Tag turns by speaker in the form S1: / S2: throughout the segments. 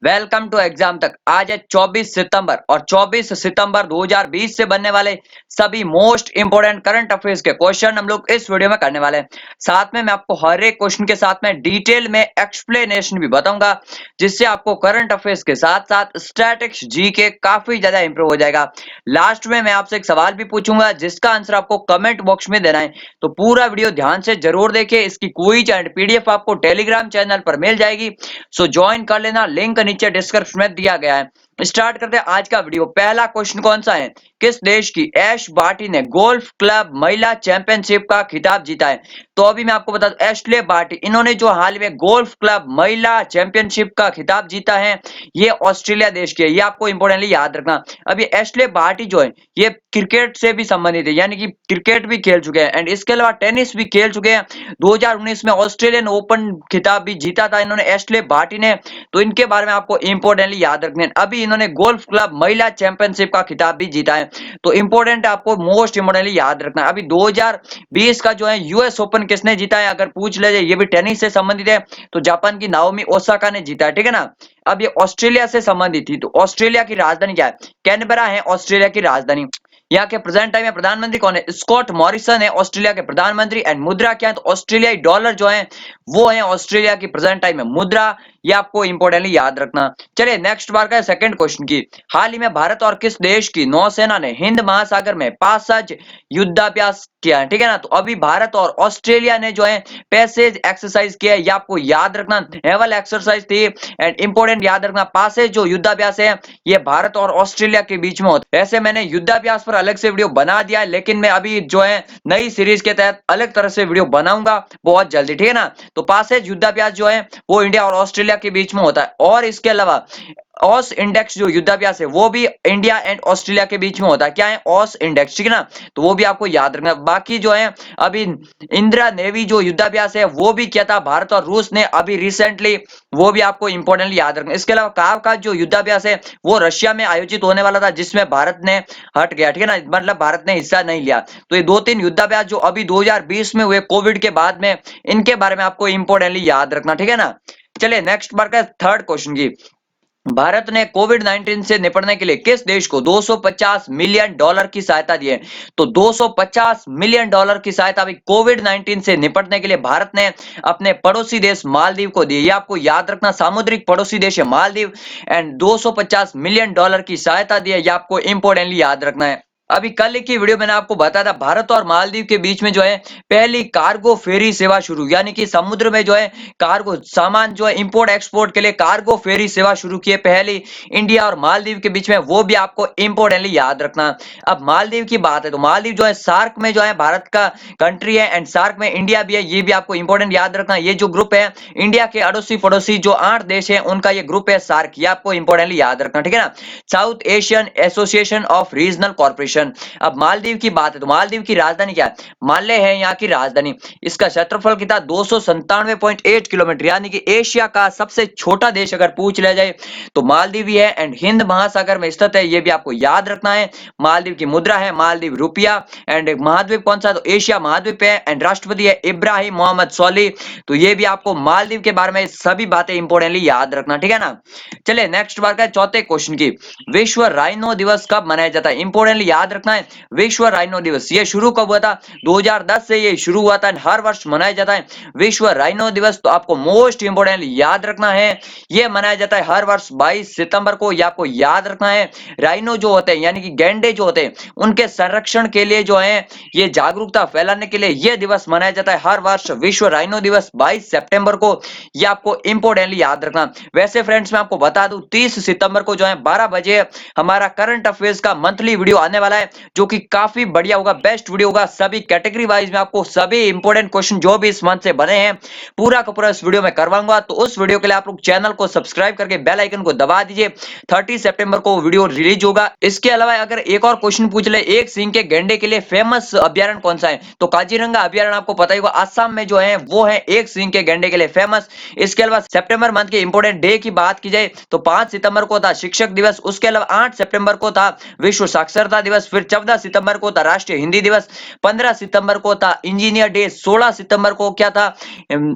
S1: Welcome to exam तक। आज है 24 सितंबर और 24 सितंबर 2020 से बनने वाले सभी मोस्ट इंपोर्टेंट करंट अफेयर्स के क्वेश्चन हम लोग इस वीडियो में करने वाले हैं। साथ में मैं आपको हर एक क्वेश्चन के साथ में डिटेल में एक्सप्लेनेशन भी बताऊंगा, जिससे आपको करंट अफेयर्स के साथ साथ स्टैटिक्स जी के काफी ज्यादा इंप्रूव हो जाएगा। लास्ट में मैं आपसे एक सवाल भी पूछूंगा जिसका आंसर आपको कमेंट बॉक्स में देना है, तो पूरा वीडियो ध्यान से जरूर देखिए। इसकी क्विज एंड पीडीएफ आपको टेलीग्राम चैनल पर मिल जाएगी, सो ज्वाइन कर लेना, लिंक नीचे डिस्क्रिप्शन में दिया गया है। स्टार्ट करते हैं आज का वीडियो। पहला क्वेश्चन कौन सा है? किस देश की ऐश बार्टी ने गोल्फ क्लब महिला चैंपियनशिप का खिताब जीता है? तो अभी मैं आपको बता दूं, एशले बार्टी इन्होंने जो हाल में गोल्फ क्लब महिला चैंपियनशिप का खिताब जीता है, ये ऑस्ट्रेलिया देश की है। ये आपको इंपोर्टेंटली याद रखना। अभी एशले बार्टी जो है ये क्रिकेट से भी संबंधित है, यानी कि क्रिकेट भी खेल चुके हैं एंड इसके अलावा टेनिस भी खेल चुके हैं। 2019 में ऑस्ट्रेलियन ओपन खिताब भी जीता था इन्होंने, एशले बार्टी ने। तो इनके बारे में आपको इंपोर्टेंटली याद रखना है। अभी इन्होंने गोल्फ क्लब महिला चैंपियनशिप का खिताब भी जीता है, तो इंपोर्टेंट आपको मोस्ट इंपोर्टेंटली याद रखना है। अभी 2020 का जो है यूएस ओपन किसने जीता है अगर पूछ ले जाए, ये भी टेनिस से संबंधित है, तो जापान की नाओमी ओसाका ने जीता है, ठीक है ना। अब ये ऑस्ट्रेलिया से संबंधित थी, तो ऑस्ट्रेलिया की राजधानी क्या है? कैनबरा है ऑस्ट्रेलिया की राजधानी। यहाँ के प्रेजेंट टाइम में प्रधानमंत्री कौन है? स्कॉट मॉरिसन है ऑस्ट्रेलिया के प्रधानमंत्री। एंड मुद्रा क्या है? तो ऑस्ट्रेलियाई डॉलर जो है वो है ऑस्ट्रेलिया की प्रेजेंट टाइम में मुद्रा। ये आपको इंपोर्टेंटली याद रखना। चलिए नेक्स्ट बार का सेकंड क्वेश्चन की। हाल ही में भारत और किस देश की नौसेना ने हिंद महासागर में पैसेज युद्धाभ्यास किया है? ठीक है ना। तो अभी भारत और ऑस्ट्रेलिया ने जो है पैसेज एक्सरसाइज किया है, ये आपको याद रखना। नेवल एक्सरसाइज थी एंड इंपोर्टेंट याद रखना। पैसेज जो युद्धाभ्यास है ये भारत और ऑस्ट्रेलिया के बीच में होता है। ऐसे मैंने युद्धाभ्यास पर अलग से वीडियो बना दिया है, लेकिन मैं अभी जो है नई सीरीज के तहत अलग तरह से वीडियो बनाऊंगा बहुत जल्दी, ठीक है ना। तो पैसेज युद्धाभ्यास जो है वो इंडिया और ऑस्ट्रेलिया के बीच में होता है। और इसके अलावा ऑस इंडेक्स जो युद्धाभ्यास है वो भी इंडिया एंड ऑस्ट्रेलिया के बीच में होता है। क्या है? ऑस इंडेक्स, ठीक है ना। तो वो भी आपको याद रखना। बाकी जो है अभी इंदिरा नेवी जो युद्धाभ्यास है वो भी किया था भारत और रूस ने अभी रिसेंटली, वो भी आपको इंपोर्टेंटली याद रखना। इसके अलावा कावकाज जो युद्धाभ्यास है वो रशिया में आयोजित होने वाला था, जिसमें भारत ने हट गया, ठीक है ना, मतलब भारत ने हिस्सा नहीं लिया। तो ये दो तीन युद्धाभ्यास जो अभी 2020 में हुए कोविड के बाद में, इनके बारे में आपको इंपोर्टेंटली याद रखना, ठीक है ना। चलिए नेक्स्ट बार का थर्ड क्वेश्चन की। भारत ने कोविड 19 से निपटने के लिए किस देश को 250 मिलियन डॉलर की सहायता दी है? तो 250 मिलियन डॉलर की सहायता अभी कोविड 19 से निपटने के लिए भारत ने अपने पड़ोसी देश मालदीव को दी है। ये आपको याद रखना, सामुद्रिक पड़ोसी देश है मालदीव एंड 250 मिलियन डॉलर की सहायता दी है, ये आपको इंपोर्टेंटली याद रखना है। अभी कल की वीडियो मैंने आपको बताया था भारत और मालदीव के बीच में जो है पहली कार्गो फेरी सेवा शुरू, यानी कि समुद्र में जो है कार्गो सामान जो है इंपोर्ट एक्सपोर्ट के लिए कार्गो फेरी सेवा शुरू की है पहली इंडिया और मालदीव के बीच में, वो भी आपको इंपोर्टेंटली याद रखना। अब मालदीव की बात है तो मालदीव जो है सार्क में जो है भारत का कंट्री है एंड सार्क में इंडिया भी है, ये भी आपको इंपोर्टेंट याद रखना। ये जो ग्रुप है इंडिया के अड़ोसी पड़ोसी जो 8 देश है उनका ये ग्रुप है सार्क, ये आपको इंपोर्टेंटली याद रखना, ठीक है ना। South Asian association of regional corporation. अब मालदीव की बात है तो मालदीव की राजधानी क्या है? माले है यहाँ की राजधानी। इसका क्षेत्रफल कितना? 297.8 किलोमीटर, यानी कि एशिया का सबसे छोटा देश अगर पूछ लिया जाए तो मालदीव ही है एंड हिंद महासागर में स्थित है, ये भी आपको याद रखना है। मालदीव की मुद्रा है मालदीव रुपया एंड महाद्वीप कौन सा? तो एशिया महाद्वीप है एंड राष्ट्रपति है इब्राहिम मोहम्मद सोली। तो ये भी आपको मालदीव के बारे में सभी बातें इंपोर्टेंटली याद रखना, ठीक है ना। चलिए नेक्स्ट बार का चौथे क्वेश्चन की। विश्व राइनो दिवस कब मनाया जाता है? इंपोर्टेंटली याद रखना है। विश्व राइनो दिवस ये शुरू कब हुआ था? 2010 से ये शुरू हुआ था, हर वर्ष मनाया जाता है विश्व राइनो दिवस। तो आपको मोस्ट इंपोर्टेंटली याद रखना है, ये मनाया जाता है हर वर्ष 22 सितंबर को। ये आपको याद रखना है। राइनो जो होते हैं यानी कि गैंडे जो होते हैं उनके संरक्षण के लिए जो है ये जागरूकता फैलाने के लिए ये दिवस मनाया जाता है हर वर्ष विश्व राइनो दिवस 22 सितंबर को। ये आपको इंपोर्टेंटली याद रखना। वैसे फ्रेंड्स मैं आपको बता दूं 30 सितंबर को जो है 12 बजे हमारा करंट अफेयर्स का मंथली वीडियो आने वाला है, जो कि काफी बढ़िया होगा, बेस्ट वीडियो होगा। सभी कैटेगरी वाइज में आपको सभी इंपोर्टेंट क्वेश्चन जो भी इस मंथ से बने हैं पूरा का पूरा इस वीडियो में करवाऊंगा। तो उस वीडियो के लिए आप लोग चैनल को सब्सक्राइब करके बेल आइकन को दबा दीजिए। 30 सितंबर को वीडियो रिलीज होगा। इसके अलावा अगर एक और क्वेश्चन पूछ ले, एक सींग के गैंडे के लिए फेमस अभ्यारण्य कौन सा है? तो काजीरंगा अभ्यारण्य आपको पता ही होगा, असम में जो है वो है एक सींग के गैंडे के लिए फेमस। इसके अलावा सितंबर मंथ के इंपोर्टेंट डे की बात की जाए तो 5 सितंबर को था शिक्षक दिवस। उसके अलावा 8 सितंबर को था विश्व साक्षरता दिवस। दिवस, फिर 14 सितंबर को था राष्ट्रीय हिंदी दिवस, 15 सितंबर को था इंजीनियर डे, 16 सितंबर को क्या था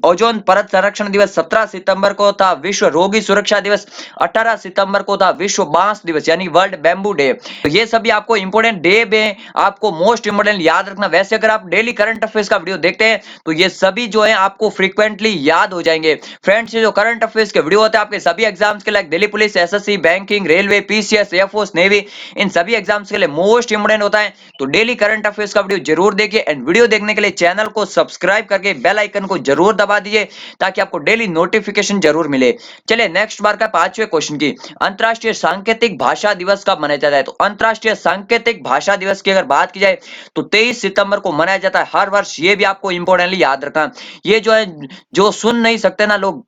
S1: ओजोन परत संरक्षण दिवस, 17 सितंबर को था विश्व रोगी सुरक्षा दिवस, 18 सितंबर को था विश्व बांस दिवस यानी वर्ल्ड बैम्बू डे। तो ये सभी आपको इंपोर्टेंट डे में आपको मोस्ट इंपोर्टेंट याद रखना। वैसे अगर आप डेली करंट अफेयर्स का वीडियो देखते हैं तो ये सभी जो है आपको फ्रीक्वेंटली याद हो जाएंगे। फ्रेंड्स, ये जो करंट अफेयर्स के वीडियो होते हैं आपके सभी एग्जाम्स के लिए, Delhi police, SSC, banking, railway, PCS, air force, navy, इन सभी एग्जाम्स के लिए मोस्ट इंपोर्टेंट होता है। तो डेली करंट अफेयर्स का वीडियो जरूर देखिए एंड वीडियो देखने के लिए चैनल को सब्सक्राइब करके बेल आइकन को जरूर दबा दीजिए ताकि आपको डेली नोटिफिकेशन जरूर मिले। चलिए नेक्स्ट बार का 5वें क्वेश्चन की, अंतरराष्ट्रीय सांकेतिक भाषा दिवस कब मनाया जाता है? तो अंतरराष्ट्रीय सांकेतिक भाषा दिवस की अगर बात की जाए तो 23 सितंबर को मनाया जाता है हर वर्ष। ये भी आपको इंपोर्टेंटली याद रखना। ये जो है जो सुन नहीं सकते ना लोग,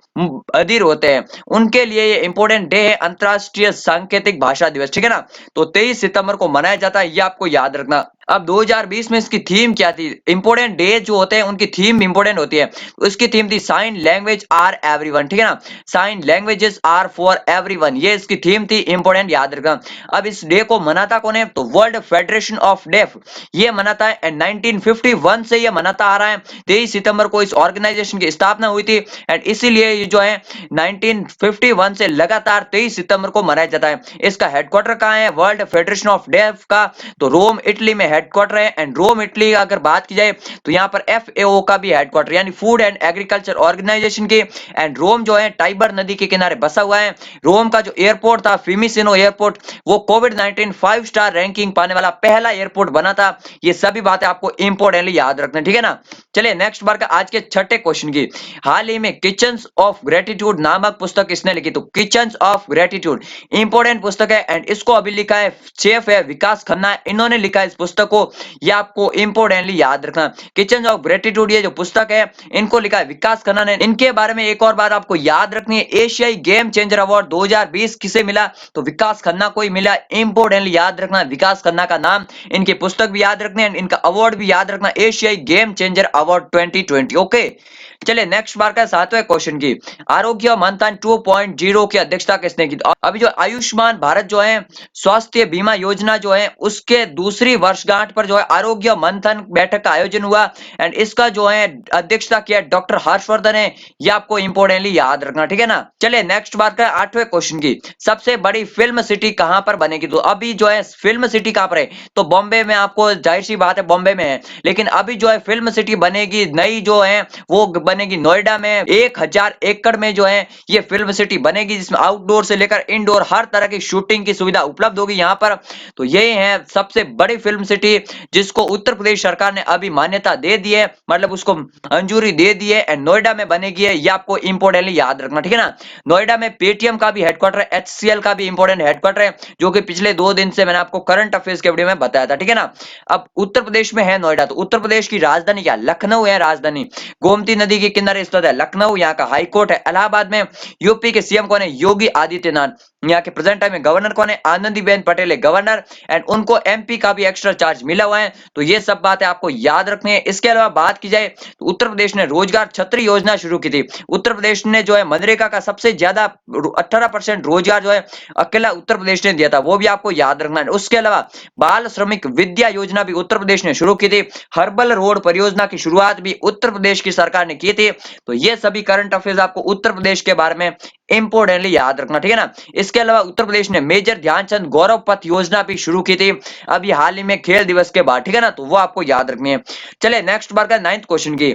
S1: अधीर होते हैं, उनके लिए ये इंपोर्टेंट डे है अंतरराष्ट्रीय सांकेतिक भाषा दिवस, ठीक है ना। तो 23 सितंबर को मनाया जाता है, ये आपको याद रखना। अब 2020 में इसकी थीम क्या थी? इंपोर्टेंट डे जो होते हैं उनकी थीम इंपोर्टेंट होती है। उसकी थीम थी साइन लैंग्वेज आर एवरीवन, ठीक है ना, sign languages are for everyone, ये इसकी थीम थी, इंपोर्टेंट याद रखना। अब इस डे को मनाता कौन है? तो वर्ल्ड फेडरेशन ऑफ डेफ ये मनाता है एंड 1951 से ये मनाता आ रहा है। 23 सितंबर को इस ऑर्गेनाइजेशन की स्थापना हुई थी एंड इसीलिए ये जो है 1951 से लगातार 23 सितंबर को मनाया जाता है। इसका हेडक्वार्टर कहाँ है वर्ल्ड फेडरेशन ऑफ डेफ का? तो रोम इटली में हेडक्वार्टर है एंड रोम इटली अगर बात की जाए तो यहाँ पर FAO का भी हेडक्वार्टर यानी फूड एंड एग्रीकल्चर ऑर्गेनाइजेशन की, एंड रोम जो है टाइबर नदी के किनारे बसा हुआ है। रोम का जो एयरपोर्ट था फिमिसिनो एयरपोर्ट, वो कोविड-19 5 स्टार रैंकिंग पाने वाला पहला एयरपोर्ट बना था। ये सभी बातें आपको इंपोर्टेंटली याद रखना, ठीक है ना। चलिए नेक्स्ट बार का आज के छठे क्वेश्चन की, हाल ही में किचन्स ऑफ ग्रेटिट्यूड नामक पुस्तक किसने लिखी? तो किचन्स ऑफ ग्रेटिट्यूड इंपोर्टेंट पुस्तक है एंड इसको अभी लिखा है शेफ है विकास खन्ना, इन्होंने लिखा है इस पुस्तक को, ये आपको इंपोर्टेंटली याद रखना। किचन्स ऑफ ग्रेटिट्यूड ये जो पुस्तक है इनको लिखा है विकास खन्ना ने। इनके बारे में एक और बात आपको याद रखनी है, एशियाई गेम चेंजर अवार्ड 2020 किसे मिला? तो विकास खन्ना को ही मिला, इंपोर्टेंटली याद रखना। विकास खन्ना का नाम, इनकी पुस्तक भी याद रखनी है, इनका अवार्ड भी याद रखना, एशियाई गेम चेंजर अवार्ड 2020। ओके, चलिए नेक्स्ट बार का 7वें क्वेश्चन की, आरोग्य मंथन 2.0 की अध्यक्षता किसने की? अभी जो आयुष्मान भारत जो है स्वास्थ्य बीमा योजना जो है उसके दूसरी वर्षगांठ पर जो है आरोग्य मंथन बैठक का आयोजन हुआ एंड इसका जो है अध्यक्षता किया डॉक्टर हर्षवर्धन है। ये आपको इंपोर्टेंटली याद रखना, ठीक है ना। चलिए नेक्स्ट बात करें 8वें क्वेश्चन की, सबसे बड़ी फिल्म सिटी कहां पर बनेगी? तो अभी जो है फिल्म सिटी कहां पर है? तो बॉम्बे में, आपको जाहिर सी बात है बॉम्बे में है, लेकिन अभी जो है फिल्म सिटी बनेगी नई जो है वो बनेगी नोएडा में। 1000 एकड़ में जो है ये फिल्म सिटी बनेगी जिसमें आउटडोर से लेकर इंडोर हर तरह की शूटिंग की सुविधा उपलब्ध होगी यहाँ पर। तो ये है सबसे बड़ी फिल्म सिटी जिसको उत्तर प्रदेश सरकार ने अभी मान्यता दे दी है, मतलब उसको मंजूरी दे दी है एंड नोएडा में बनेगी है। ये आपको इंपोर्टेंटली याद रखना, ठीक है ना। नोएडा में पेटीएम का भी हेडक्वार्टर है, HCL का भी इंपोर्टेंट हेडक्वार्टर है, जो कि पिछले 2 दिन से मैंने आपको करंट अफेयर्स के वीडियो में बताया था, ठीक है ना। अब उत्तर प्रदेश में है नोएडा, तो उत्तर प्रदेश की राजधानी क्या? लखनऊ है राजधानी। गोमती नदी के किनारे स्थित है लखनऊ, यहाँ का हाईकोर्ट है इलाहाबाद में। यूपी के सीएम कौन है? योगी आदित्यनाथ। यहाँ के प्रेजेंट टाइम में गवर्नर कौन है? आनंदीबेन पटेल है गवर्नर एंड उनको MP का भी एक्स्ट्रा चार्ज मिला हुआ है। तो ये सब बातें आपको याद रखनी है। इसके अलावा बात की जाए तो उत्तर प्रदेश ने रोजगार छतरी योजना शुरू की थी। उत्तर प्रदेश ने जो है मनरेगा का सबसे ज्यादा 18% रोजगार जो है अकेला उत्तर प्रदेश ने दिया था, वो भी आपको याद रखना है। उसके अलावा बाल श्रमिक विद्या योजना भी उत्तर प्रदेश ने शुरू की थी। हर्बल रोड परियोजना की शुरुआत भी उत्तर प्रदेश की सरकार ने की थी। तो ये सभी करंट अफेयर्स आपको उत्तर प्रदेश के बारे में इंपोर्टेंटली याद रखना, ठीक है ना। इसके अलावा उत्तर प्रदेश ने मेजर ध्यानचंद गौरव पथ योजना भी शुरू की थी अभी हाल ही में खेल दिवस के बाद, ठीक है ना। तो वो आपको याद रखनी है। चले नेक्स्ट बार का 9th क्वेश्चन की,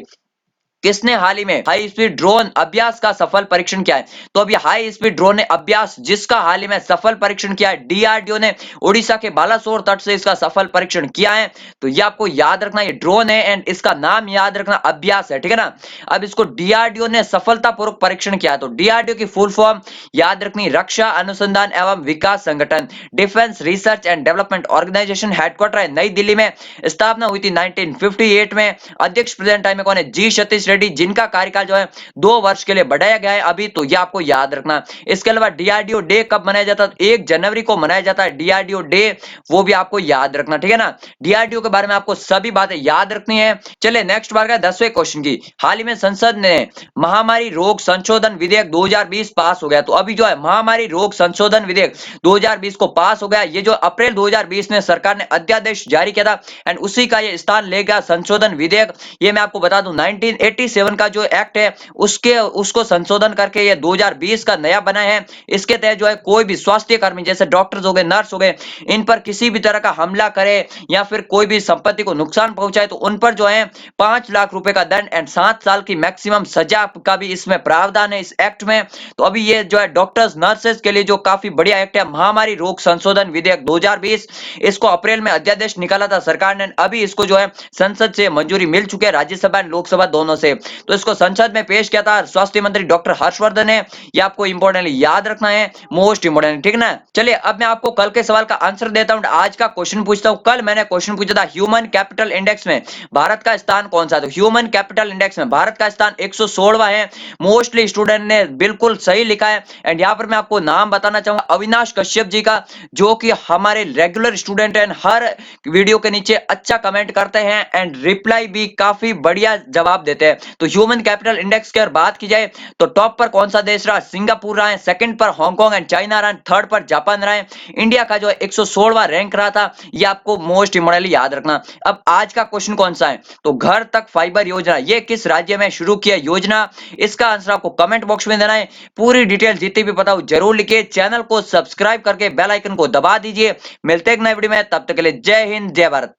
S1: किसने हाल ही में हाई स्पीड ड्रोन अभ्यास का सफल परीक्षण किया है? तो अभी हाई स्पीड ड्रोन अभ्यास जिसका हाल ही में सफल परीक्षण किया है DRDO ने, उड़ीसा के बालासोर तट से इसका सफल परीक्षण किया है। तो ये आपको याद रखना, ये ड्रोन है एंड इसका नाम याद रखना अभ्यास है, ठीक है ना। अब इसको DRDO ने सफलतापूर्वक परीक्षण किया। तो DRDO की फुल फॉर्म याद रखनी, रक्षा अनुसंधान एवं विकास संगठन, defence research and development organisation. Headquarter है नई दिल्ली में, स्थापना हुई थी 1958 में। अध्यक्ष प्रेजेंट टाइम में कौन है? G सतीश रेड्डी, जिनका कार्यकाल जो है 2 वर्ष के लिए बढ़ाया गया है अभी, तो ये आपको याद रखना। इसके अलावा डीआरडीओ डे कब मनाया जाता है? 1 जनवरी को मनाया जाता है डीआरडीओ डे, वो भी आपको याद रखना, ठीक है ना। डीआरडीओ के बारे में आपको सभी बातें याद रखनी है। चलिए नेक्स्ट बार का 10वें क्वेश्चन की। हाल ही में संसद ने महामारी रोग संशोधन विधेयक 2020 पास हो गया, तो अभी जो है महामारी रोग संशोधन विधेयक 2020 को पास हो गया। ये जो अप्रैल 2020 में सरकार ने अध्यादेश जारी किया था एंड उसी का ये स्थान ले गया संशोधन विधेयक। ये मैं आपको बता दूं 1987 का जो एक्ट है उसको संशोधन करके ये 2020 का नया बना है। इसके तहत जो है कोई भी स्वास्थ्य कर्मी जैसे डॉक्टर्स हो गए, नर्स हो गए, इन पर किसी भी तरह का हमला करे या फिर कोई भी संपत्ति को नुकसान पहुंचाए तो उन पर जो है 5 लाख रुपए का दंड एंड 7 साल की मैक्सिमम सजा का भी इसमें प्रावधान है इस एक्ट में। तो अभी ये जो है डॉक्टर्स नर्सेस के लिए जो काफी बढ़िया एक्ट है महामारी रोग संशोधन विधेयक 2020, इसको अप्रैल में अध्यादेश निकाला था सरकार ने, अभी इसको जो है संसद से मंजूरी मिल चुकी है, राज्यसभा एंड लोकसभा दोनों से। तो इसको संसद में पेश किया था स्वास्थ्य मंत्री डॉक्टर हर्षवर्धन ने। ये आपको इंपॉर्टेंटली याद रखना है, मोस्ट इंपॉर्टेंट, ठीक ना। चलिए अब मैं आपको कल के सवाल का आंसर देता हूं। आज का क्वेश्चन पूछता हूं। कल मैंने क्वेश्चन पूछा था ह्यूमन कैपिटल इंडेक्स में भारत का स्थान कौन सा है? तो ह्यूमन कैपिटल इंडेक्स में भारत का स्थान 116वां है। मोस्टली स्टूडेंट ने बिल्कुल सही लिखा है एंड यहां पर मैं आपको नाम बताना चाहूंगा अविनाश कश्यप जी का, जो कि हमारे रेगुलर स्टूडेंट हैं, हर वीडियो के नीचे अच्छा कमेंट करते हैं एंड रिप्लाई भी काफी बढ़िया जवाब देते हैं। तो ह्यूमन कैपिटल इंडेक्स की अगर बात की जाए तो टॉप पर कौन सा देश रहा? सिंगापुर रहा है, सेकंड पर हांगकांग एंड चाइना रहा है, थर्ड पर जापान रहा है। इंडिया का जो 116वां रैंक रहा था, ये आपको मोस्ट इंपॉर्टेंटली याद रखना। अब आज का क्वेश्चन कौन सा है? तो घर तक फाइबर योजना ये किस राज्य में शुरू किया योजना? इसका आंसर आपको कमेंट बॉक्स में देना है। पूरी डिटेल जितनी भी पता हो जरूर लिखिए। चैनल को सब्सक्राइब करके बेल आइकन को दबा दीजिए। मिलते हैं एक नए वीडियो में, तब तक के लिए जय हिंद जय भारत।